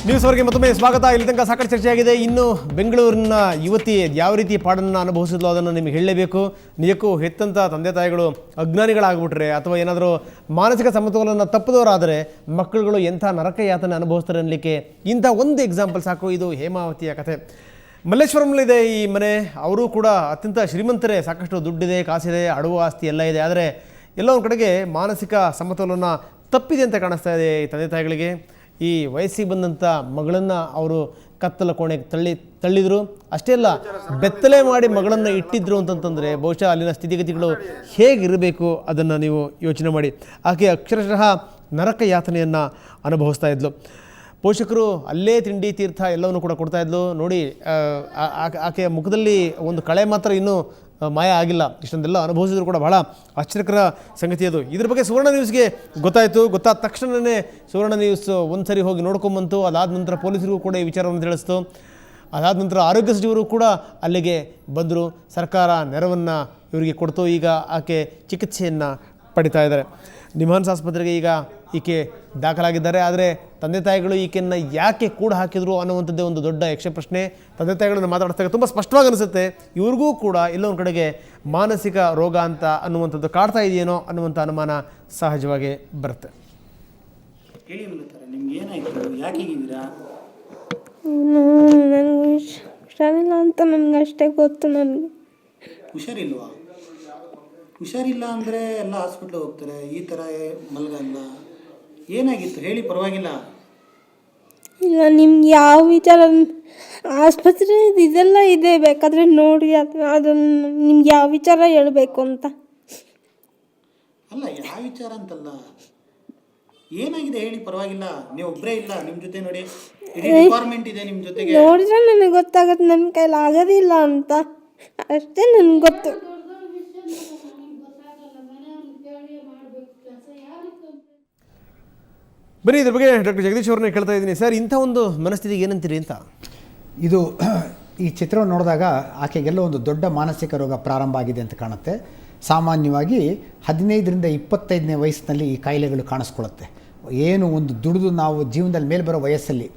ನ್ಯೂಸ್ವರೆಗೆ ಮತ್ತೊಮ್ಮೆ ಸ್ವಾಗತ. ಇಲ್ಲಿ ತನಕ ಸಾಕಷ್ಟು ಚರ್ಚೆಯಾಗಿದೆ. ಇನ್ನು ಬೆಂಗಳೂರಿನ ಯುವತಿ ಯಾವ ರೀತಿ ಪಾಡನ್ನು ಅನುಭವಿಸಿದ್ಲು ಅದನ್ನು ನಿಮಗೆ ಹೇಳಲೇಬೇಕು. ನಿಜಕ್ಕೂ ಹೆತ್ತಂಥ ತಂದೆ ತಾಯಿಗಳು ಅಜ್ಞಾನಿಗಳಾಗ್ಬಿಟ್ರೆ ಅಥವಾ ಏನಾದರೂ ಮಾನಸಿಕ ಸಮತೋಲನ ತಪ್ಪದವರಾದರೆ ಮಕ್ಕಳುಗಳು ಎಂಥ ನರಕ ಯಾತನೆ ಅನುಭವಿಸ್ತಾರೆ ಅನ್ನಲಿಕ್ಕೆ ಇಂಥ ಒಂದು ಎಕ್ಸಾಂಪಲ್ ಸಾಕು. ಇದು ಹೇಮಾವತಿಯ ಕಥೆ. ಮಲ್ಲೇಶ್ವರಂಲಿದೆ ಈ ಮನೆ. ಅವರು ಕೂಡ ಅತ್ಯಂತ ಶ್ರೀಮಂತರೇ, ಸಾಕಷ್ಟು ದುಡ್ಡಿದೆ, ಕಾಸಿದೆ, ಅಡವು ಆಸ್ತಿ ಎಲ್ಲ ಇದೆ. ಆದರೆ ಎಲ್ಲ ಒಂದು ಕಡೆಗೆ ಮಾನಸಿಕ ಸಮತೋಲನ ತಪ್ಪಿದೆ ಅಂತ ಕಾಣಿಸ್ತಾ ಇದೆ ಈ ತಂದೆ ತಾಯಿಗಳಿಗೆ. ಈ ವಯಸ್ಸಿಗೆ ಬಂದಂಥ ಮಗಳನ್ನು ಅವರು ಕತ್ತಲ ಕೋಣೆಗೆ ತಳ್ಳಿದರು. ಅಷ್ಟೇ ಅಲ್ಲ, ಬೆತ್ತಲೆ ಮಾಡಿ ಮಗಳನ್ನು ಇಟ್ಟಿದ್ರು ಅಂತಂತಂದರೆ ಬಹುಶಃ ಅಲ್ಲಿನ ಸ್ಥಿತಿಗತಿಗಳು ಹೇಗಿರಬೇಕು ಅದನ್ನು ನೀವು ಯೋಚನೆ ಮಾಡಿ. ಆಕೆ ಅಕ್ಷರಶಃ ನರಕ ಯಾತನೆಯನ್ನು ಅನುಭವಿಸ್ತಾ ಇದ್ಲು. ಪೋಷಕರು ಅಲ್ಲೇ ತಿಂಡಿ ತೀರ್ಥ ಎಲ್ಲವನ್ನು ಕೂಡ ಕೊಡ್ತಾಯಿದ್ಲು. ನೋಡಿ, ಆಕೆಯ ಮುಖದಲ್ಲಿ ಒಂದು ಕಳೆ ಮಾತ್ರ ಇನ್ನೂ ಮಾಯ ಆಗಿಲ್ಲ. ಇಷ್ಟೊಂದೆಲ್ಲ ಅನುಭವಿಸಿದ್ರು ಕೂಡ ಬಹಳ ಆಶ್ಚರ್ಯಕರ ಸಂಗತಿ ಅದು. ಇದ್ರ ಬಗ್ಗೆ ಸುವರ್ಣ ನ್ಯೂಸ್ಗೆ ಗೊತ್ತಾದ ತಕ್ಷಣವೇ ಸುವರ್ಣ ನ್ಯೂಸ್ ಒಂದು ಸರಿ ಹೋಗಿ ನೋಡ್ಕೊಂಬಂತು. ಅದಾದ ನಂತರ ಪೊಲೀಸರಿಗೂ ಕೂಡ ಈ ವಿಚಾರವನ್ನು ತಿಳಿಸ್ತು. ಅದಾದ ನಂತರ ಆರೋಗ್ಯ ಸಚಿವರು ಕೂಡ ಅಲ್ಲಿಗೆ ಬಂದರು. ಸರ್ಕಾರ ನೆರವನ್ನು ಇವರಿಗೆ ಕೊಡ್ತು. ಈಗ ಆಕೆ ಚಿಕಿತ್ಸೆಯನ್ನು ಪಡಿತಾ ಇದ್ದಾರೆ. ನಿಮ್ಹಾನ್ಸ್ ಆಸ್ಪತ್ರೆಗೆ ಈಗ ಈಕೆ ದಾಖಲಾಗಿದ್ದಾರೆ. ಆದರೆ ತಂದೆ ತಾಯಿಗಳು ಈಕೆಯನ್ನು ಯಾಕೆ ಕೂಡ ಹಾಕಿದ್ರು ಅನ್ನುವಂಥದ್ದೇ ಒಂದು ದೊಡ್ಡ ಯಕ್ಷ ಪ್ರಶ್ನೆ. ತಂದೆ ತಾಯಿಗಳನ್ನು ಮಾತಾಡಿಸಿದಾಗ ತುಂಬ ಸ್ಪಷ್ಟವಾಗಿ ಅನಿಸುತ್ತೆ, ಇವ್ರಿಗೂ ಕೂಡ ಎಲ್ಲೊಂದು ಕಡೆಗೆ ಮಾನಸಿಕ ರೋಗ ಅಂತ ಅನ್ನುವಂಥದ್ದು ಕಾಡ್ತಾ ಇದೆಯೇನೋ ಅನ್ನುವಂಥ ಅನುಮಾನ ಸಹಜವಾಗಿ ಬರುತ್ತೆ. ಹೇಳಿ ಮೂಲತಾರೆ, ನಿಮ್ಗೆ ಏನಾಯಿತು, ಯಾಕೆ ಹೀಗಿದ್ದೀರಾ? ನನಗೆ ಹುಷಾರಿಲ್ಲ ಅಂತ ನನಗೆ ಅಷ್ಟೇ ಗೊತ್ತು. ನನಗೆ ಹುಷಾರಿಲ್ವಾ? ಹುಷಾರಿಲ್ಲ ಅಂದರೆ ಎಲ್ಲ ಹಾಸ್ಪಿಟ್ಲಿಗೆ ಹೋಗ್ತಾರೆ, ಈ ಥರ ಮಲಗಲ್ಲ. ಏನಾಗಿತ್ತು ಹೇಳಿ, ಪರವಾಗಿಲ್ಲ. ಇಲ್ಲ, ನಿಮ್ಗೆ ಯಾವ ವಿಚಾರ, ಆಸ್ಪತ್ರೆ ಇದೆಲ್ಲ ಇದೆ, ಬೇಕಾದರೆ ನೋಡಿ. ಅದನ್ನು ನಿಮ್ಗೆ ಯಾವ ವಿಚಾರ ಹೇಳಬೇಕು ಅಂತ ಅಲ್ಲ, ಯಾವ ವಿಚಾರ ಅಂತಲ್ಲ, ಏನಾಗಿದೆ ಹೇಳಿ, ಪರವಾಗಿಲ್ಲ. ನೀವು ಒಬ್ಬರೇ ಇಲ್ಲ, ನಿಮ್ಮ ಜೊತೆ ನೋಡಿ ಇಡೀ ಡಿಪಾರ್ಟ್ಮೆಂಟ್ ಇದೆ ನಿಮ್ಮ ಜೊತೆಗೆ. ನೋಡಿದ್ರೆ ನನಗೆ ಗೊತ್ತಾಗುತ್ತೆ ನನ್ನ ಕೈಲಿ ಆಗೋದಿಲ್ಲ ಅಂತ, ಅಷ್ಟೇ ನನಗೆ ಗೊತ್ತು. ಬರೀ ಇದ್ರ ಬಗ್ಗೆ ಡಾಕ್ಟರ್ ಜಗದೀಶ್ ಅವ್ರನ್ನ ಕೇಳ್ತಾ ಇದ್ದೀನಿ. ಸರ್, ಇಂಥ ಒಂದು ಮನಸ್ಥಿತಿಗೆ ಏನಂತೀರಿ ಅಂತ? ಇದು ಈ ಚಿತ್ರವನ್ನು ನೋಡಿದಾಗ ಆಕೆಗೆಲ್ಲ ಒಂದು ದೊಡ್ಡ ಮಾನಸಿಕ ರೋಗ ಪ್ರಾರಂಭ ಆಗಿದೆ ಅಂತ ಕಾಣುತ್ತೆ. ಸಾಮಾನ್ಯವಾಗಿ 15ರಿಂದ 25ನೇ ವಯಸ್ಸಿನಲ್ಲಿ ಈ ಕಾಯಿಲೆಗಳು ಕಾಣಿಸ್ಕೊಳ್ಳುತ್ತೆ. ಏನು ಒಂದು ದುಡಿದು ನಾವು ಜೀವನದಲ್ಲಿ ಮೇಲೆ ಬರೋ ವಯಸ್ಸಲ್ಲಿ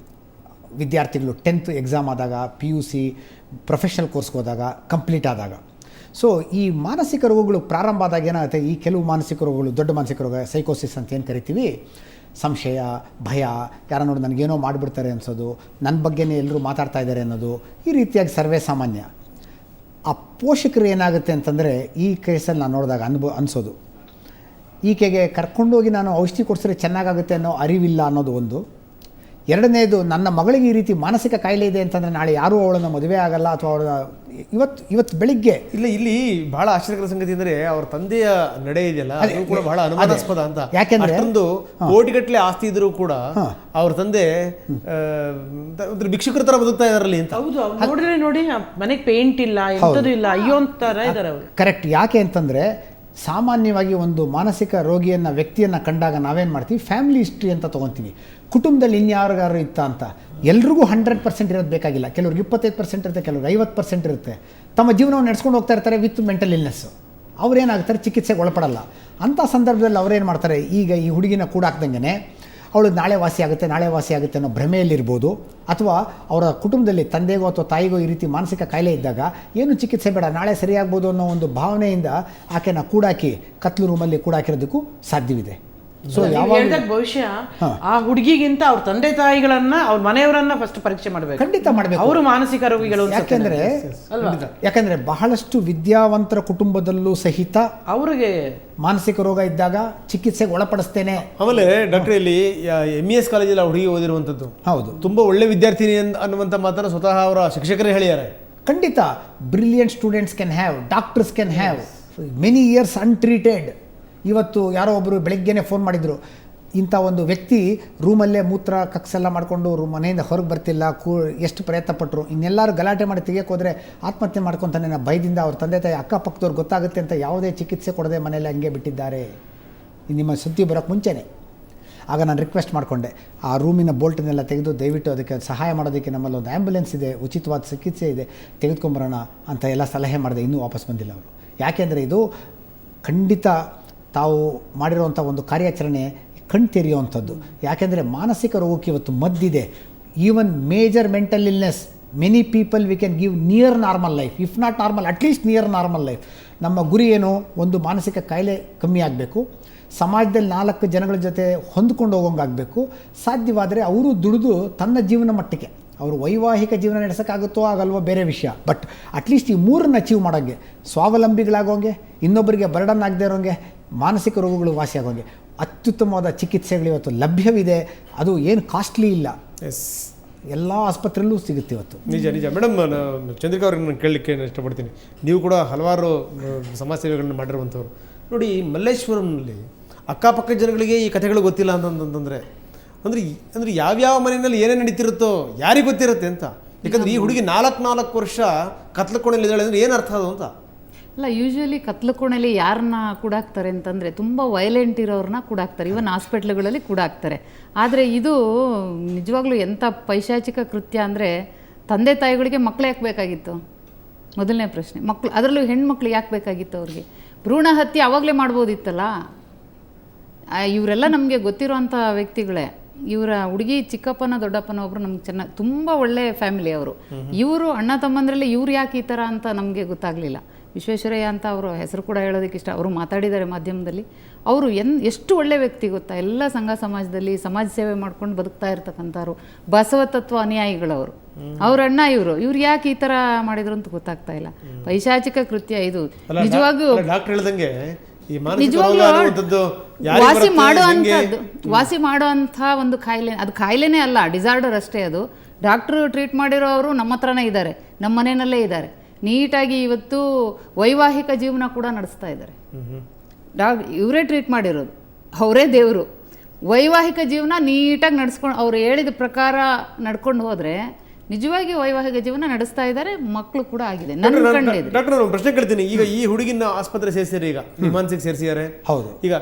ವಿದ್ಯಾರ್ಥಿಗಳು 10th ಎಕ್ಸಾಮ್ ಆದಾಗ, PUC ಪ್ರೊಫೆಷನಲ್ ಕೋರ್ಸ್ಗೆ ಹೋದಾಗ, ಕಂಪ್ಲೀಟ್ ಆದಾಗ. ಸೊ ಈ ಮಾನಸಿಕ ರೋಗಗಳು ಪ್ರಾರಂಭ ಆದಾಗ ಏನಾಗುತ್ತೆ, ಈ ಕೆಲವು ಮಾನಸಿಕ ರೋಗಗಳು, ದೊಡ್ಡ ಮಾನಸಿಕ ರೋಗ ಸೈಕೋಸಿಸ್ ಅಂತ ಏನು ಕರಿತೀವಿ, ಸಂಶಯ, ಭಯ, ಯಾರ ನೋಡಿ ನನಗೇನೋ ಮಾಡಿಬಿಡ್ತಾರೆ ಅನ್ಸೋದು, ನನ್ನ ಬಗ್ಗೆನೇ ಎಲ್ಲರೂ ಮಾತಾಡ್ತಾ ಇದ್ದಾರೆ ಅನ್ನೋದು, ಈ ರೀತಿಯಾಗಿ ಸರ್ವೇ ಸಾಮಾನ್ಯ. ಆ ಪೋಷಕರು ಏನಾಗುತ್ತೆ ಅಂತಂದರೆ ಈ ಕೇಸಲ್ಲಿ ನಾನು ನೋಡಿದಾಗ ಅನಿಸೋದು, ಈಕೆಗೆ ಕರ್ಕೊಂಡೋಗಿ ನಾನು ಔಷಧಿ ಕೊಡಿಸಿದ್ರೆ ಚೆನ್ನಾಗಾಗುತ್ತೆ ಅನ್ನೋ ಅರಿವಿಲ್ಲ ಅನ್ನೋದು ಒಂದು. ಎರಡನೇದು, ನನ್ನ ಮಗಳಿಗೆ ಈ ರೀತಿ ಮಾನಸಿಕ ಕಾಯಿಲೆ ಇದೆ ಅಂತಂದರೆ ನಾಳೆ ಯಾರೂ ಅವಳನ್ನು ಮದುವೆ ಆಗಲ್ಲ, ಅಥವಾ ಅವಳ ಇವತ್ತು ಬೆಳಿಗ್ಗೆ ಇಲ್ಲಿ ಬಹಳ ಆಶ್ಚರ್ಯಕರ ಸಂಗತಿ ಅಂದರೆ ಅವ್ರ ತಂದೆಯ ನಡೆ ಇದೆಯಲ್ಲ, ಅದು ಕೂಡ ಬಹಳ ಅನುಮಾನಾಸ್ಪದ ಅಂತ. ಯಾಕೆಂದ್ರೆ ಒಂದು ಕೋಟಿಗಟ್ಟಲೆ ಆಸ್ತಿ ಇದ್ರೂ ಕೂಡ ಅವ್ರ ತಂದೆ ಭಿಕ್ಷುಕರ ತರ ಬದುಕ್ತಾ ಇದಾರಲ್ಲಿ ಅಂತ. ಹೌದು, ನೋಡಿ ಮನೆಗೆ ಪೇಂಟ್ ಇಲ್ಲ, ಎಂಥದ್ದು ಇಲ್ಲ, ಅಯ್ಯೋ ಅಂತಾರ ಇದ್ದಾರೆ ಅವರು. ಕರೆಕ್ಟ್. ಯಾಕೆ ಅಂತಂದರೆ ಸಾಮಾನ್ಯವಾಗಿ ಒಂದು ಮಾನಸಿಕ ರೋಗಿಯನ್ನು, ವ್ಯಕ್ತಿಯನ್ನು ಕಂಡಾಗ ನಾವೇನು ಮಾಡ್ತೀವಿ, ಫ್ಯಾಮಿಲಿ ಹಿಸ್ಟ್ರಿ ಅಂತ ತೊಗೊತೀವಿ. ಕುಟುಂಬದಲ್ಲಿ ಇನ್ಯಾರಿಗಾರು ಇತ್ತ ಅಂತ. ಎಲ್ರಿಗೂ 100% ಇರೋದು ಬೇಕಾಗಿಲ್ಲ. ಕೆಲವ್ರಿಗೆ 25% ಇರುತ್ತೆ, ಕೆಲವ್ರಿಗೆ 50% ಇರುತ್ತೆ. ತಮ್ಮ ಜೀವನವನ್ನು ನಡೆಸ್ಕೊಂಡು ಹೋಗ್ತಾ ಇರ್ತಾರೆ ವಿತ್ ಮೆಂಟಲ್ ಇಲ್ನೆಸ್ಸು. ಅವ್ರೇನಾಗ್ತಾರೆ, ಚಿಕಿತ್ಸೆಗೆ ಒಳಪಡಲ್ಲ. ಅಂಥ ಸಂದರ್ಭದಲ್ಲಿ ಅವ್ರೇನು ಮಾಡ್ತಾರೆ, ಈಗ ಈ ಹುಡುಗಿನ ಕೂಡ ಹಾಕ್ದಂಗೆ ಅವಳು ನಾಳೆ ವಾಸಿ ಆಗುತ್ತೆ ಅನ್ನೋ ಭ್ರಮೆಯಲ್ಲಿರ್ಬೋದು. ಅಥವಾ ಅವರ ಕುಟುಂಬದಲ್ಲಿ ತಂದೆಗೋ ಅಥವಾ ತಾಯಿಗೋ ಈ ರೀತಿ ಮಾನಸಿಕ ಕಾಯಿಲೆ ಇದ್ದಾಗ ಏನು ಚಿಕಿತ್ಸೆ ಬೇಡ, ನಾಳೆ ಸರಿಯಾಗ್ಬೋದು ಅನ್ನೋ ಒಂದು ಭಾವನೆಯಿಂದ ಆಕೆನ ಕೂಡಾಕಿ ಕತ್ಲು ರೂಮಲ್ಲಿ ಕೂಡಾಕಿರೋದಕ್ಕೂ ಸಾಧ್ಯವಿದೆ. ಸೊ ಯಾವಾಗ ಭವಿಷ್ಯ ಆ ಹುಡುಗಿಗಿಂತ ಅವ್ರ ತಂದೆ ತಾಯಿಗಳನ್ನ, ಅವ್ರ ಮನೆಯವರನ್ನ ಫಸ್ಟ್ ಪರೀಕ್ಷೆ ಮಾಡಬೇಕು, ಖಂಡಿತ ಮಾಡಬೇಕು. ಅವರು ಮಾನಸಿಕ ರೋಗಿಗಳು. ಯಾಕಂದ್ರೆ ಬಹಳಷ್ಟು ವಿದ್ಯಾವಂತರ ಕುಟುಂಬದಲ್ಲೂ ಸಹಿತ ಅವರಿಗೆ ಮಾನಸಿಕ ರೋಗ ಇದ್ದಾಗ ಚಿಕಿತ್ಸೆಗೆ ಒಳಪಡಿಸ್ತೇನೆ. ಆಮೇಲೆ ಡಾಕ್ಟರ್, ಇಲ್ಲಿ MES ಕಾಲೇಜಲ್ಲಿ ಆ ಹುಡುಗಿ ಓದಿರುವಂಥದ್ದು. ಹೌದು, ತುಂಬಾ ಒಳ್ಳೆ ವಿದ್ಯಾರ್ಥಿನಿ ಅನ್ನುವಂಥ ಮಾತನ್ನು ಸ್ವತಃ ಅವರ ಶಿಕ್ಷಕರೇ ಹೇಳಿದ್ದಾರೆ. ಖಂಡಿತ. Brilliant students can have, doctors can have many years untreated. ಇವತ್ತು ಯಾರೋ ಒಬ್ಬರು ಬೆಳಗ್ಗೆನೇ ಫೋನ್ ಮಾಡಿದರು, ಇಂಥ ಒಂದು ವ್ಯಕ್ತಿ ರೂಮಲ್ಲೇ ಮೂತ್ರ ಕಕ್ಸೆಲ್ಲ ಮಾಡಿಕೊಂಡು ಮನೆಯಿಂದ ಹೊರಗೆ ಬರ್ತಿಲ್ಲ, ಎಷ್ಟು ಪ್ರಯತ್ನ ಪಟ್ಟರು, ಇನ್ನೆಲ್ಲರೂ ಗಲಾಟೆ ಮಾಡಿ ತೆಗಿಯೋಕೆ ಹೋದರೆ ಆತ್ಮಹತ್ಯೆ ಮಾಡ್ಕೊತಾನೆ ಅನ್ನೋ ಭಯದಿಂದ ಅವ್ರ ತಂದೆ ತಾಯಿ ಅಕ್ಕಪಕ್ಕದವ್ರು ಗೊತ್ತಾಗುತ್ತೆ ಅಂತ ಯಾವುದೇ ಚಿಕಿತ್ಸೆ ಕೊಡದೆ ಮನೆಯಲ್ಲಿ ಹಂಗೆ ಬಿಟ್ಟಿದ್ದಾರೆ. ನಿಮ್ಮ ಸುದ್ದಿ ಬರೋಕ್ಕೆ ಮುಂಚೆನೇ ಆಗ ನಾನು ರಿಕ್ವೆಸ್ಟ್ ಮಾಡಿಕೊಂಡೆ, ಆ ರೂಮಿನ ಬೋಲ್ಟನ್ನೆಲ್ಲ ತೆಗೆದು ದಯವಿಟ್ಟು ಅದಕ್ಕೆ ಸಹಾಯ ಮಾಡೋದಕ್ಕೆ ನಮ್ಮಲ್ಲಿ ಒಂದು ಆ್ಯಂಬುಲೆನ್ಸ್ ಇದೆ, ಉಚಿತವಾದ ಚಿಕಿತ್ಸೆ ಇದೆ, ತೆಗೆದುಕೊಂಬರೋಣ ಅಂತ ಎಲ್ಲ ಸಲಹೆ ಮಾಡಿದೆ. ಇನ್ನೂ ವಾಪಸ್ ಬಂದಿಲ್ಲ ಅವರು. ಯಾಕೆಂದರೆ ಇದು ಖಂಡಿತ ತಾವು ಮಾಡಿರುವಂಥ ಒಂದು ಕಾರ್ಯಾಚರಣೆ ಕಣ್ ತೆರೆಯುವಂಥದ್ದು. ಯಾಕೆಂದರೆ ಮಾನಸಿಕ ರೋಗಕ್ಕೆ ಇವತ್ತು ಮದ್ದಿದೆ. Even major mental illness many people we can give near normal life, if not normal at least near normal life. ನಮ್ಮ ಗುರಿ ಏನು, ಒಂದು ಮಾನಸಿಕ ಕಾಯಿಲೆ ಕಮ್ಮಿ ಆಗಬೇಕು, ಸಮಾಜದಲ್ಲಿ 4 ಜನಗಳ ಜೊತೆ ಹೊಂದ್ಕೊಂಡು ಹೋಗೋಂಗಾಗಬೇಕು, ಸಾಧ್ಯವಾದರೆ ಅವರು ದುಡಿದು ತನ್ನ ಜೀವನ ಮಟ್ಟಕ್ಕೆ ಅವರು ವೈವಾಹಿಕ ಜೀವನ ನಡೆಸೋಕ್ಕಾಗುತ್ತೋ ಆಗಲ್ವೋ ಬೇರೆ ವಿಷಯ, ಬಟ್ ಅಟ್ಲೀಸ್ಟ್ ಈ 3 ಅಚೀವ್ ಮಾಡೋಂಗೆ, ಸ್ವಾವಲಂಬಿಗಳಾಗೋಂಗೆ, ಇನ್ನೊಬ್ಬರಿಗೆ ಬರ್ಡನ್ ಆಗದೆ ಇರೋಂಗೆ, ಮಾನಸಿಕ ರೋಗಗಳು ವಾಸಿಯಾಗೋಂಗೆ ಅತ್ಯುತ್ತಮವಾದ ಚಿಕಿತ್ಸೆಗಳು ಇವತ್ತು ಲಭ್ಯವಿದೆ. ಅದು ಏನು ಕಾಸ್ಟ್ಲಿ ಇಲ್ಲ, ಎಸ್, ಎಲ್ಲ ಆಸ್ಪತ್ರೆಯಲ್ಲೂ ಸಿಗುತ್ತೆ ಇವತ್ತು. ನಿಜ ನಿಜ. ಮೇಡಮ್, ಚಂದ್ರಿಕಾ ಅವ್ರಿಗೆ ನಾನು ಕೇಳಲಿಕ್ಕೆ ಇಷ್ಟಪಡ್ತೀನಿ, ನೀವು ಕೂಡ ಹಲವಾರು ಸಮಾಜ ಸೇವೆಗಳನ್ನು ಮಾಡಿರುವಂಥವ್ರು. ನೋಡಿ, ಮಲ್ಲೇಶ್ವರಂನಲ್ಲಿ ಅಕ್ಕಪಕ್ಕ ಜನಗಳಿಗೆ ಈ ಕಥೆಗಳು ಗೊತ್ತಿಲ್ಲ ಅಂತಂದರೆ ಅಂದರೆ ಯಾವ್ಯಾವ ಮನೆಯಲ್ಲಿ ಏನೇನು ನಡೀತಿರುತ್ತೋ ಯಾರಿಗೆ ಗೊತ್ತಿರುತ್ತೆ ಅಂತ. ಯಾಕಂದರೆ ಈ ಹುಡುಗಿ 4 ವರ್ಷ ಕತ್ಲ ಕೋಣೆಯಲ್ಲಿದ್ದಾಳೆ ಅಂದರೆ ಏನು ಅರ್ಥ ಅದು ಅಂತ. ಅಲ್ಲ, ಯೂಶ್ವಲಿ ಕತ್ಲು ಕೋಣೆಯಲ್ಲಿ ಯಾರನ್ನ ಕೂಡಾಕ್ತಾರೆ ಅಂತಂದರೆ ತುಂಬ ವೈಲೆಂಟ್ ಇರೋರನ್ನ ಕೂಡಾಕ್ತಾರೆ, ಇವನ್ ಹಾಸ್ಪಿಟ್ಲ್ಗಳಲ್ಲಿ ಕೂಡಾಕ್ತಾರೆ. ಆದರೆ ಇದು ನಿಜವಾಗ್ಲೂ ಎಂಥ ಪೈಶಾಚಿಕ ಕೃತ್ಯ ಅಂದರೆ, ತಂದೆ ತಾಯಿಗಳಿಗೆ ಮಕ್ಕಳು ಯಾಕೆ ಬೇಕಾಗಿತ್ತು? ಮೊದಲನೇ ಪ್ರಶ್ನೆ. ಮಕ್ಕಳು, ಅದರಲ್ಲೂ ಹೆಣ್ಮಕ್ಳು ಯಾಕೆ ಬೇಕಾಗಿತ್ತು ಅವ್ರಿಗೆ? ಭ್ರೂಣ ಹತ್ಯೆ ಆವಾಗಲೇ ಮಾಡ್ಬೋದಿತ್ತಲ್ಲ. ಇವರೆಲ್ಲ ನಮಗೆ ಗೊತ್ತಿರೋಂಥ ವ್ಯಕ್ತಿಗಳೇ. ಇವರ ಹುಡುಗಿ ಚಿಕ್ಕಪ್ಪನ ದೊಡ್ಡಪ್ಪನ ಒಬ್ಬರು ನಮ್ಗೆ ಚೆನ್ನಾಗಿ ತುಂಬ ಒಳ್ಳೆ ಫ್ಯಾಮಿಲಿ ಅವರು. ಇವರು ಅಣ್ಣ ತಮ್ಮಂದ್ರಲ್ಲಿ ಇವ್ರು ಯಾಕೆ ಈ ಥರ ಅಂತ ನಮಗೆ ಗೊತ್ತಾಗಲಿಲ್ಲ. ವಿಶ್ವೇಶ್ವರಯ್ಯ ಅಂತ ಅವರು ಹೆಸರು ಕೂಡ ಹೇಳೋದಕ್ಕೆ ಇಷ್ಟ, ಅವರು ಮಾತಾಡಿದ್ದಾರೆ ಮಾಧ್ಯಮದಲ್ಲಿ. ಅವರು ಎಷ್ಟು ಒಳ್ಳೆ ವ್ಯಕ್ತಿ ಗೊತ್ತಾ, ಎಲ್ಲ ಸಂಘ ಸಮಾಜದಲ್ಲಿ ಸಮಾಜ ಸೇವೆ ಮಾಡ್ಕೊಂಡು ಬದುಕ್ತಾ ಇರ್ತಕ್ಕಂಥವ್ರು, ಬಸವ ತತ್ವ ಅನುಯಾಯಿಗಳವರು. ಅವ್ರ ಅಣ್ಣ ಇವ್ರು ಯಾಕೆ ಈ ಥರ ಮಾಡಿದ್ರು ಅಂತ ಗೊತ್ತಾಗ್ತಾ ಇಲ್ಲ. ಪೈಶಾಚಿಕ ಕೃತ್ಯ ಇದು ನಿಜವಾಗೂ. ಡಾಕ್ಟರ್ ಹೇಳ್ದಂಗೆ ನಿಜವಾಗ್ಲೂ ವಾಸಿ ಮಾಡುವಂಥ ಒಂದು ಕಾಯಿಲೆ, ಅದು ಕಾಯಿಲೆನೇ ಅಲ್ಲ, ಡಿಸಾರ್ಡರ್ ಅಷ್ಟೇ ಅದು. ಡಾಕ್ಟ್ರು ಟ್ರೀಟ್ ಮಾಡಿರೋರು ನಮ್ಮ ಹತ್ರನೇ ಇದ್ದಾರೆ, ನಮ್ಮ ಮನೆಯಲ್ಲೇ ಇದ್ದಾರೆ, ನೀಟಾಗಿ ಇವತ್ತು ವೈವಾಹಿಕ ಜೀವನ ಕೂಡ ನಡೆಸ್ತಾ ಇದ್ದಾರೆ. ಇವರೇ ಟ್ರೀಟ್ ಮಾಡಿರೋದು, ಅವರೇ ದೇವರು. ವೈವಾಹಿಕ ಜೀವನ ನೀಟಾಗಿ ನಡೆಸ್ಕೊಂಡು ಅವ್ರು ಹೇಳಿದ ಪ್ರಕಾರ ನಡ್ಕೊಂಡು ಹೋದರೆ ನಿಜವಾಗಿ ವೈವಾಹಿಕ ಜೀವನ ನಡೆಸ್ತಾ ಇದ್ದಾರೆ, ಮಕ್ಕಳು ಕೂಡ ಆಗಿದೆ. ನನ್ನ ಕಂಡಿದೆ. ಡಾಕ್ಟರ್, ನಾನು ಪ್ರಶ್ನೆ ಕೇಳ್ತೀನಿ. ಈಗ ಈ ಹುಡುಗಿನ ಆಸ್ಪತ್ರೆ ಸೇರಿಸಿರಿ, ಈಗ ನಿಮಾನ್ಸಿಗೆ ಸೇರಿಸಿದ್ದಾರೆ. ಹೌದು. ಈಗ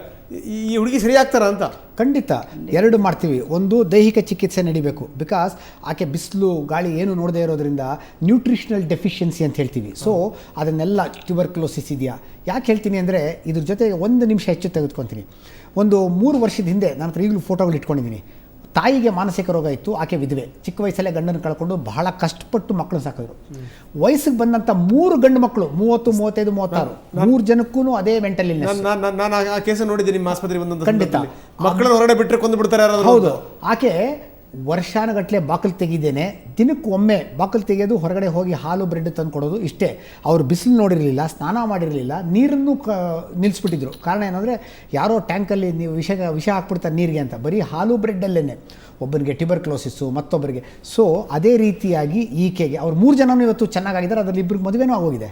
ಈ ಹುಡುಗಿ ಸರಿ ಆಗ್ತಾರ ಅಂತ? ಖಂಡಿತ 2 ಮಾಡ್ತೀವಿ. ಒಂದು, ದೈಹಿಕ ಚಿಕಿತ್ಸೆ ನಡಿಬೇಕು, ಬಿಕಾಸ್ ಆಕೆ ಬಿಸಿಲು ಗಾಳಿ ಏನು ನೋಡದೇ ಇರೋದ್ರಿಂದ ನ್ಯೂಟ್ರಿಷನಲ್ ಡೆಫಿಷಿಯನ್ಸಿ ಅಂತ ಹೇಳ್ತೀವಿ. ಸೊ ಅದನ್ನೆಲ್ಲ ಟ್ಯೂಬರ್ಕ್ಲೋಸಿಸ್ ಇದೆಯಾ. ಯಾಕೆ ಹೇಳ್ತೀನಿ ಅಂದರೆ, ಇದ್ರ ಜೊತೆಗೆ 1 ನಿಮಿಷ ಹೆಚ್ಚು ತೆಗೆದುಕೊತೀನಿ. ಒಂದು 3 ವರ್ಷದ ಹಿಂದೆ ನನ್ನ ಹತ್ರ ಈಗಲೂ ಫೋಟೋಗಳು ಇಟ್ಕೊಂಡಿದ್ದೀನಿ. ತಾಯಿಗೆ ಮಾನಸಿಕ ರೋಗ ಇತ್ತು, ಆಕೆ ವಿಧವೆ, ಚಿಕ್ಕ ವಯಸ್ಸಲ್ಲೇ ಗಂಡನ ಕಳ್ಕೊಂಡು ಬಹಳ ಕಷ್ಟಪಟ್ಟು ಮಕ್ಕಳು ಸಾಕಿದ್ರು. ವಯಸ್ಸಿಗೆ ಬಂದಂಥ 3 ಗಂಡು ಮಕ್ಕಳು, 30, 35, 36, 3 ಜನಕ್ಕೂ ಅದೇ ಮೆಂಟಲ್ ಇಲ್ನೆಸ್. ನಾನು ಆ ಕೇಸ್ ನೋಡಿದ್ದೀನಿ ನಿಮ್ಮ ಆಸ್ಪತ್ರೆಗೆ ಬಂದಂತ. ಖಂಡಿತ. ಮಕ್ಕಳನ್ನ ಹೊರಗಡೆ ಬಿಟ್ಟರೆ ಕೊಂದು ಬಿಡ್ತಾರೆ ಯಾರಾದ್ರೂ. ಹೌದು. ಆಕೆ ವರ್ಷಾನುಗಟ್ಟಲೆ ಬಾಕಲು ತೆಗಿದ್ದೇನೆ, ದಿನಕ್ಕೊಮ್ಮೆ ಬಾಕಲು ತೆಗೆಯೋದು, ಹೊರಗಡೆ ಹೋಗಿ ಹಾಲು ಬ್ರೆಡ್ ತಂದು ಕೊಡೋದು, ಇಷ್ಟೇ. ಅವರು ಬಿಸಿಲು ನೋಡಿರಲಿಲ್ಲ, ಸ್ನಾನ ಮಾಡಿರಲಿಲ್ಲ, ನೀರನ್ನು ನಿಲ್ಲಿಸ್ಬಿಟ್ಟಿದ್ರು. ಕಾರಣ ಏನಂದರೆ, ಯಾರೋ ಟ್ಯಾಂಕಲ್ಲಿ ನೀವು ವಿಷ ಹಾಕ್ಬಿಡ್ತಾರೆ ನೀರಿಗೆ ಅಂತ, ಬರೀ ಹಾಲು ಬ್ರೆಡ್ಡಲ್ಲೇ ಒಬ್ಬನಿಗೆ ಟ್ಯೂಬರ್ಕ್ಲೋಸಿಸ್ಸು, ಮತ್ತೊಬ್ಬರಿಗೆ. ಸೊ ಅದೇ ರೀತಿಯಾಗಿ ಈಕೆಗೆ ಅವ್ರು 3 ಜನನೂ ಇವತ್ತು ಚೆನ್ನಾಗಿದ್ದಾರೆ, ಅದರಲ್ಲಿ 2 ಮದುವೆನೂ ಆಗೋಗಿದೆ.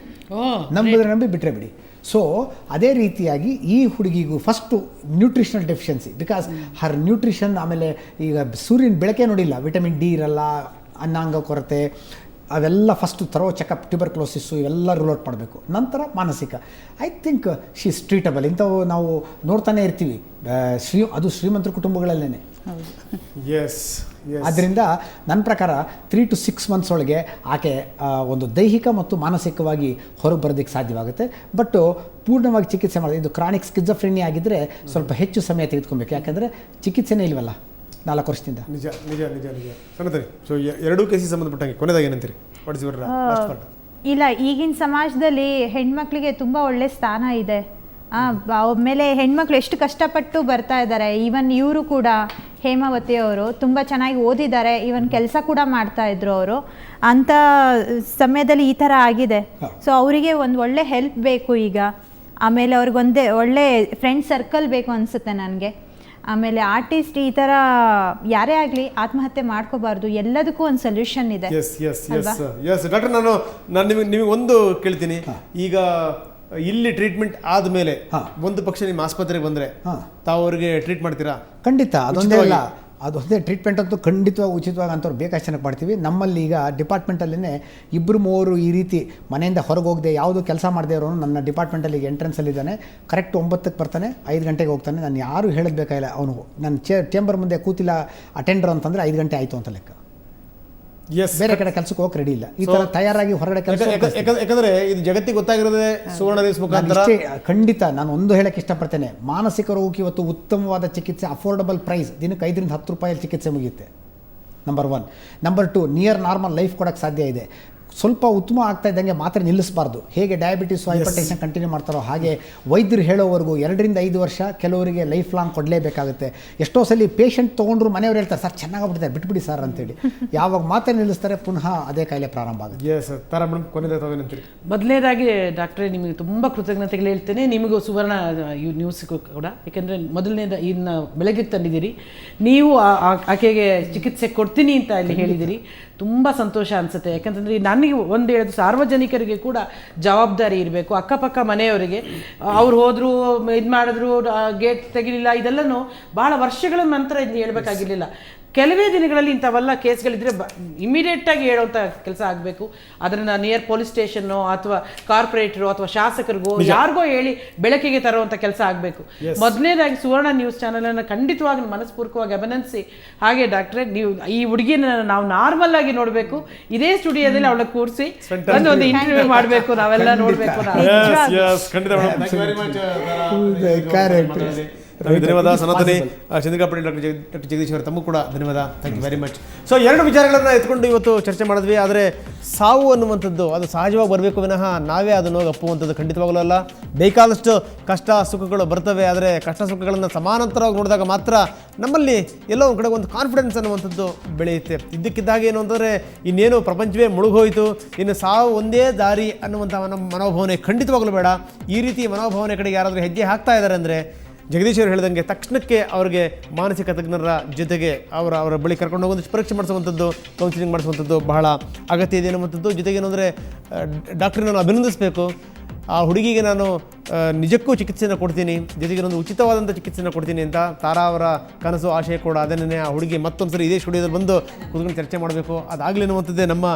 ನಂಬಿ ಬಿಟ್ಟರೆ ಬಿಡಿ. ಸೊ ಅದೇ ರೀತಿಯಾಗಿ ಈ ಹುಡುಗಿಗೂ first nutritional deficiency, because her nutrition. ಆಮೇಲೆ ಈಗ ಸೂರ್ಯನ ಬೆಳಕೆ ನೋಡಿಲ್ಲ, ವಿಟಮಿನ್ ಡಿ ಇರಲ್ಲ, ಅನ್ನಾಂಗ ಕೊರತೆ, ಅವೆಲ್ಲ ಫಸ್ಟು ತರೋ ಚೆಕಪ್, ಟ್ಯೂಬರ್ಕ್ಲೋಸಿಸ್ಸು ಇವೆಲ್ಲ ರೂಲ್ ಔಟ್ ಮಾಡಬೇಕು. ನಂತರ ಮಾನಸಿಕ. I think she is treatable. ಇಂಥವು ನಾವು ನೋಡ್ತಾನೆ ಇರ್ತೀವಿ, ಅದು ಶ್ರೀಮಂತರ ಕುಟುಂಬಗಳಲ್ಲೇ. ಆದ್ದರಿಂದ ನನ್ನ ಪ್ರಕಾರ 3 to 6 months ಒಳಗೆ ಆಕೆ ಒಂದು ದೈಹಿಕ ಮತ್ತು ಮಾನಸಿಕವಾಗಿ ಹೊರಗೆ ಬರೋದಕ್ಕೆ ಸಾಧ್ಯವಾಗುತ್ತೆ. ಬಟ್ ಪೂರ್ಣವಾಗಿ ಚಿಕಿತ್ಸೆ ಮಾಡೋದು, ಇದು ಕ್ರಾನಿಕ್ ಸ್ಕಿಜೋಫ್ರೆನಿಯಾ ಆಗಿದ್ದರೆ ಸ್ವಲ್ಪ ಹೆಚ್ಚು ಸಮಯ ತೆಗೆದುಕೊಬೇಕು, ಯಾಕಂದರೆ ಚಿಕಿತ್ಸೆನೇ ಇಲ್ವಲ್ಲ 4 ವರ್ಷದಿಂದ. ನಿಜ ನಿಜ ನಿಜ ನಿಜ. ಸಣ್ಣತರಿ. ಸೊ 2 ಕೇಸಿಗೆ ಸಂಬಂಧಪಟ್ಟಂಗೆ ಕೊನೆದಾಗಿ ಏನಂತೀರಿ? ಇಲ್ಲ, ಈಗಿನ ಸಮಾಜದಲ್ಲಿ ಹೆಣ್ಮಕ್ಳಿಗೆ ತುಂಬ ಒಳ್ಳೆ ಸ್ಥಾನ ಇದೆ. ಆಮೇಲೆ ಹೆಣ್ಮಕ್ಳು ಎಷ್ಟು ಕಷ್ಟಪಟ್ಟು ಬರ್ತಾ ಇದ್ದಾರೆ. ಈವನ್ ಇವರು ಕೂಡ, ಹೇಮಾವತಿ ಅವರು ತುಂಬ ಚೆನ್ನಾಗಿ ಓದಿದ್ದಾರೆ, ಈವನ್ ಕೆಲಸ ಕೂಡ ಮಾಡ್ತಾ ಇದ್ರು ಅವರು. ಅಂಥ ಸಮಯದಲ್ಲಿ ಈ ಥರ ಆಗಿದೆ. ಸೊ ಅವರಿಗೆ ಒಂದು ಒಳ್ಳೆ ಹೆಲ್ಪ್ ಬೇಕು ಈಗ. ಆಮೇಲೆ ಅವ್ರಿಗೊಂದೇ ಒಳ್ಳೆ ಫ್ರೆಂಡ್ ಸರ್ಕಲ್ ಬೇಕು ಅನಿಸುತ್ತೆ ನನಗೆ. ಆಮೇಲೆ ಆರ್ಟಿಸ್ಟ್ ಈ ಥರ ಯಾರೇ ಆಗಲಿ ಆತ್ಮಹತ್ಯೆ ಮಾಡ್ಕೋಬಾರ್ದು, ಎಲ್ಲದಕ್ಕೂ ಒಂದು ಸೊಲ್ಯೂಷನ್ ಇದೆ. ಡಾಕ್ಟರ್, ನಾನು ನಿಮಗೆ ಒಂದು ಕೇಳ್ತೀನಿ. ಈಗ ಇಲ್ಲಿ ಟ್ರೀಟ್ಮೆಂಟ್ ಆದಮೇಲೆ ಒಂದು ಪಕ್ಷ ನಿಮ್ಮ ಆಸ್ಪತ್ರೆಗೆ ಬಂದರೆ ತಾವು ಅವ್ರಿಗೆ ಟ್ರೀಟ್ ಮಾಡ್ತೀರಾ? ಖಂಡಿತ. ಅದೊಂದೇ ಅಲ್ಲ, ಅದೊಂದೇ ಟ್ರೀಟ್ಮೆಂಟ್ ಅಂತೂ ಖಂಡಿತವಾಗಿ ಉಚಿತವಾಗಿ ಅಂಥವ್ರು ಬೇಕಾಷ್ಟು ಜನಕ್ಕೆ ಮಾಡ್ತೀವಿ. ನಮ್ಮಲ್ಲಿ ಈಗ ಡಿಪಾರ್ಟ್ಮೆಂಟಲ್ಲೇ 2-3 ಈ ರೀತಿ ಮನೆಯಿಂದ ಹೊರಗೆ ಹೋಗದೆ ಯಾವುದೂ ಕೆಲಸ ಮಾಡದೇ ಇರೋನು ನನ್ನ ಡಿಪಾರ್ಟ್ಮೆಂಟಲ್ಲಿ ಎಂಟ್ರೆನ್ಸಲ್ಲಿದ್ದಾನೆ. ಕರೆಕ್ಟ್ 9ಕ್ಕೆ ಬರ್ತಾನೆ, 5 ಗಂಟೆಗೆ ಹೋಗ್ತಾನೆ. ನಾನು ಯಾರೂ ಹೇಳೋದು ಬೇಕಾಗಿಲ್ಲ. ಅವನು ನನ್ನ ಚೇಂಬರ್ ಮುಂದೆ ಕೂತಿಲ್ಲ ಅಟೆಂಡರ್ ಅಂತಂದರೆ 5 ಗಂಟೆ ಆಯಿತು ಅಂತ ಲೆಕ್ಕ. ಬೇರೆ ಕಡೆ ಕೆಲಸಕ್ಕೆ ಹೋಗಕ್ಕೆ ರೆಡಿ ಇಲ್ಲ. ಈ ಥರ ತಯಾರಾಗಿ ಹೊರಗಡೆ ಕೆಲಸ, ಯಾಕಂದರೆ ಇದು ಜಗತ್ತಿಗೆ ಗೊತ್ತಾಗಿರೋದೇ ಸುವರ್ಣ ನ್ಯೂಸ್ ಮುಖಾಂತರ. ಖಂಡಿತ ನಾನು ಒಂದು ಹೇಳಕ್ಕೆ ಇಷ್ಟಪಡ್ತೇನೆ, ಮಾನಸಿಕ ರೋಗಕ್ಕೆ ಇವತ್ತು ಉತ್ತಮವಾದ ಚಿಕಿತ್ಸೆ, ಅಫೋರ್ಡಬಲ್ ಪ್ರೈಸ್, ದಿನಕ್ಕೆ 5 ರಿಂದ 10 ರೂಪಾಯಲ್ಲಿ ಚಿಕಿತ್ಸೆ ಮುಗಿಯುತ್ತೆ. Number 1. Number 2, near normal life ಕೊಡೋಕ್ಕೆ ಸಾಧ್ಯ ಇದೆ. ಸ್ವಲ್ಪ ಉತ್ತಮ ಆಗ್ತಾ ಇದ್ದಂಗೆ ಮಾತ್ರೆ ನಿಲ್ಲಿಸಬಾರ್ದು. ಹೇಗೆ ಡಯಾಬಿಟಿಸ್ ಹೈಪರ್ಟೆನ್ಷನ್ ಕಂಟಿನ್ಯೂ ಮಾಡ್ತಾರೋ ಹಾಗೆ ವೈದ್ಯರು ಹೇಳೋವರೆಗೂ 2 ರಿಂದ 5 ವರ್ಷ ಕೆಲವರಿಗೆ ಲೈಫ್ ಲಾಂಗ್ ಕೊಡಲೇಬೇಕಾಗುತ್ತೆ. ಎಷ್ಟೋ ಸಲ ಪೇಷಂಟ್ ತೊಗೊಂಡ್ರು ಮನೆಯವ್ರು ಹೇಳ್ತಾರೆ ಸರ್ ಚೆನ್ನಾಗಾಗ್ಬಿಟ್ಟಿದ್ದಾರೆ ಬಿಟ್ಬಿಡಿ ಸರ್ ಅಂತೇಳಿ. ಯಾವಾಗ ಮಾತ್ರೆ ನಿಲ್ಲಿಸ್ತಾರೆ ಪುನಃ ಅದೇ ಕಾಯಿಲೆ ಪ್ರಾರಂಭ ಆಗುತ್ತೆ. ಎಸ್ ತಾರಾ ಮೇಡಮ್, ಕೊನೆಯದಾಗಿ ಮೊದಲನೇದಾಗಿ ಡಾಕ್ಟ್ರೇ ನಿಮಗೆ ತುಂಬ ಕೃತಜ್ಞತೆಗಳು ಹೇಳ್ತೇನೆ. ನಿಮಗೂ ಸುವರ್ಣ ನ್ಯೂಸ್ಗೂ ಕೂಡ, ಯಾಕೆಂದರೆ ಮೊದಲನೇದ ಇನ್ನು ಬೆಳಗ್ಗೆ ತಂದಿದ್ದೀರಿ. ನೀವು ಆಕೆಗೆ ಚಿಕಿತ್ಸೆ ಕೊಡ್ತೀನಿ ಅಂತ ಇಲ್ಲಿ ಹೇಳಿದಿರಿ. ತುಂಬ ಸಂತೋಷ ಅನಿಸುತ್ತೆ. ಯಾಕಂತಂದರೆ ನನಗೆ ಒಂದು ಹೇಳೋದು, ಸಾರ್ವಜನಿಕರಿಗೆ ಕೂಡ ಜವಾಬ್ದಾರಿ ಇರಬೇಕು. ಅಕ್ಕಪಕ್ಕ ಮನೆಯವರಿಗೆ ಅವ್ರು ಹೋದರು, ಇದು ಮಾಡಿದ್ರು, ಗೇಟ್ ತೆಗಿಲಿಲ್ಲ, ಇದೆಲ್ಲನೂ ಭಾಳ ವರ್ಷಗಳ ನಂತರ ಇದು ಹೇಳ್ಬೇಕಾಗಿರಲಿಲ್ಲ. ಕೆಲವೇ ದಿನಗಳಲ್ಲಿ ಇಂಥವೆಲ್ಲ ಕೇಸ್ಗಳಿದ್ರೆ ಇಮಿಡಿಯೇಟಾಗಿ ಹೇಳೋವಂಥ ಕೆಲಸ ಆಗಬೇಕು. ಅದನ್ನು ನಿಯರ್ ಪೊಲೀಸ್ ಸ್ಟೇಷನ್ನು ಅಥವಾ ಕಾರ್ಪೊರೇಟ್ರು ಅಥವಾ ಶಾಸಕರಿಗೋ ಯಾರಿಗೋ ಹೇಳಿ ಬೆಳಕಿಗೆ ತರುವಂಥ ಕೆಲಸ ಆಗಬೇಕು. ಮೊದಲನೇದಾಗಿ ಸುವರ್ಣ ನ್ಯೂಸ್ ಚಾನಲನ್ನು ಖಂಡಿತವಾಗಿ ಮನಸ್ಪೂರ್ವಕವಾಗಿ ಅಭಿನಂದಿಸಿ, ಹಾಗೆ ಡಾಕ್ಟ್ರೇ ನೀವು ಈ ಹುಡುಗಿನ ನಾವು ನಾರ್ಮಲ್ ಆಗಿ ನೋಡಬೇಕು. ಇದೇ ಸ್ಟುಡಿಯೋದಲ್ಲಿ ಅವಳ ಕೂರಿಸಿ ಒಂದು ಇಂಟರ್ವ್ಯೂ ಮಾಡಬೇಕು, ನಾವೆಲ್ಲ ನೋಡಬೇಕು. ಧನ್ಯವಾದ ಸನಾತನಿ, ಚಂದ್ರಿಕಾ ಪಟೇಲ್, ಡಾಕ್ಟರ್ ಜಗದೀಶ್ ಅವರು ತಮಗೂ ಕೂಡ ಧನ್ಯವಾದ. Thank you very much. So 2 ವಿಚಾರಗಳನ್ನು ಎತ್ಕೊಂಡು ಇವತ್ತು ಚರ್ಚೆ ಮಾಡಿದ್ವಿ. ಆದರೆ ಸಾವು ಅನ್ನುವಂಥದ್ದು ಅದು ಸಹಜವಾಗಿ ಬರಬೇಕು ವಿನಃ ನಾವೇ ಅದನ್ನು ಒಪ್ಪುವಂಥದ್ದು ಖಂಡಿತವಾಗಲೂ ಅಲ್ಲ. ಬೇಕಾದಷ್ಟು ಕಷ್ಟ ಸುಖಗಳು ಬರ್ತವೆ, ಆದರೆ ಕಷ್ಟ ಸುಖಗಳನ್ನು ಸಮಾನಾಂತರವಾಗಿ ನೋಡಿದಾಗ ಮಾತ್ರ ನಮ್ಮಲ್ಲಿ ಎಲ್ಲೋ ಒಂದು ಕಡೆ ಒಂದು ಕಾನ್ಫಿಡೆನ್ಸ್ ಅನ್ನುವಂಥದ್ದು ಬೆಳೆಯುತ್ತೆ. ಇದ್ದಕ್ಕಿದ್ದಾಗ ಏನು ಅಂತಂದರೆ ಇನ್ನೇನು ಪ್ರಪಂಚವೇ ಮುಳುಗೋಯಿತು, ಇನ್ನು ಸಾವು ಒಂದೇ ದಾರಿ ಅನ್ನುವಂಥ ನಮ್ಮ ಮನೋಭಾವನೆ ಖಂಡಿತವಾಗಲೂ ಬೇಡ. ಈ ರೀತಿ ಮನೋಭಾವನೆ ಕಡೆಗೆ ಯಾರಾದರೂ ಹೆಜ್ಜೆ ಹಾಕ್ತಾ ಇದ್ದಾರೆ ಅಂದರೆ ಜಗದೀಶ್ ಅವರು ಹೇಳಿದಂಗೆ ತಕ್ಷಣಕ್ಕೆ ಅವರಿಗೆ ಮಾನಸಿಕ ತಜ್ಞರ ಜೊತೆಗೆ ಅವರ ಬಳಿ ಕರ್ಕೊಂಡು ಹೋಗೋದು ಪರೀಕ್ಷೆ ಮಾಡಿಸುವಂಥದ್ದು, ಕೌನ್ಸಿಲಿಂಗ್ ಮಾಡಿಸುವಂಥದ್ದು ಬಹಳ ಅಗತ್ಯ ಇದೆ ಅನ್ನುವಂಥದ್ದು. ಜೊತೆಗೆ ಏನಂದರೆ ಡಾಕ್ಟ್ರಿಗೆ ನಾನು ಅಭಿನಂದಿಸಬೇಕು. ಆ ಹುಡುಗಿಗೆ ನಾನು ನಿಜಕ್ಕೂ ಚಿಕಿತ್ಸೆಯನ್ನು ಕೊಡ್ತೀನಿ, ಜೊತೆಗೆ ಒಂದು ಉಚಿತವಾದಂಥ ಚಿಕಿತ್ಸೆಯನ್ನು ಕೊಡ್ತೀನಿ ಅಂತ ತಾರಾ ಅವರ ಕನಸು ಆಶಯ ಕೂಡ ಅದನ್ನೇ. ಆ ಹುಡುಗಿ ಮತ್ತೊಂದು ಸರಿ ಇದೇ ಸ್ಟುಡಿಯೋದಲ್ಲಿ ಬಂದು ಕೂತ್ಕೊಂಡು ಚರ್ಚೆ ಮಾಡಬೇಕು, ಅದಾಗಲಿ ಅನ್ನುವಂಥದ್ದೇ ನಮ್ಮ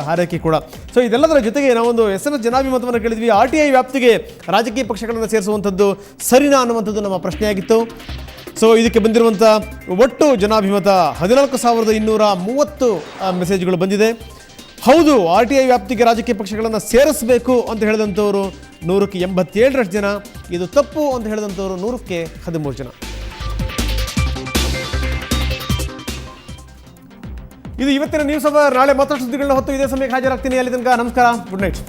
ಹಾರೈಕೆ ಕೂಡ. ಸೊ ಇದೆಲ್ಲದರ ಜೊತೆಗೆ ನಾವೊಂದು SMS ಜನಾಭಿಮತವನ್ನು ಕೇಳಿದ್ವಿ. RTI ವ್ಯಾಪ್ತಿಗೆ ರಾಜಕೀಯ ಪಕ್ಷಗಳನ್ನು ಸೇರಿಸುವಂಥದ್ದು ಸರಿನಾ ಅನ್ನುವಂಥದ್ದು ನಮ್ಮ ಪ್ರಶ್ನೆಯಾಗಿತ್ತು. ಸೊ ಇದಕ್ಕೆ ಬಂದಿರುವಂಥ ಒಟ್ಟು ಜನಾಭಿಮತ 14,230 ಮೆಸೇಜ್ಗಳು ಬಂದಿದೆ. ಹೌದು, RTI ವ್ಯಾಪ್ತಿಗೆ ರಾಜಕೀಯ ಪಕ್ಷಗಳನ್ನು ಸೇರಿಸಬೇಕು ಅಂತ ಹೇಳಿದಂಥವರು 100ಕ್ಕೆ 87ರಷ್ಟು ಜನ, ಇದು ತಪ್ಪು ಅಂತ ಹೇಳಿದಂಥವರು 100ಕ್ಕೆ 13 ಜನ. ಇದು ಇವತ್ತಿನ ನ್ಯೂಸ್ ಅವರ್. ನಾಳೆ ಮತ್ತಷ್ಟು ಸುದ್ದಿಗಳನ್ನ ಹೊತ್ತು ಇದೇ ಸಮಯಕ್ಕೆ ಹಾಜರಾಗ್ತೀನಿ. ಅಲ್ಲಿ ತನಕ ನಮಸ್ಕಾರ, ಗುಡ್ ನೈಟ್.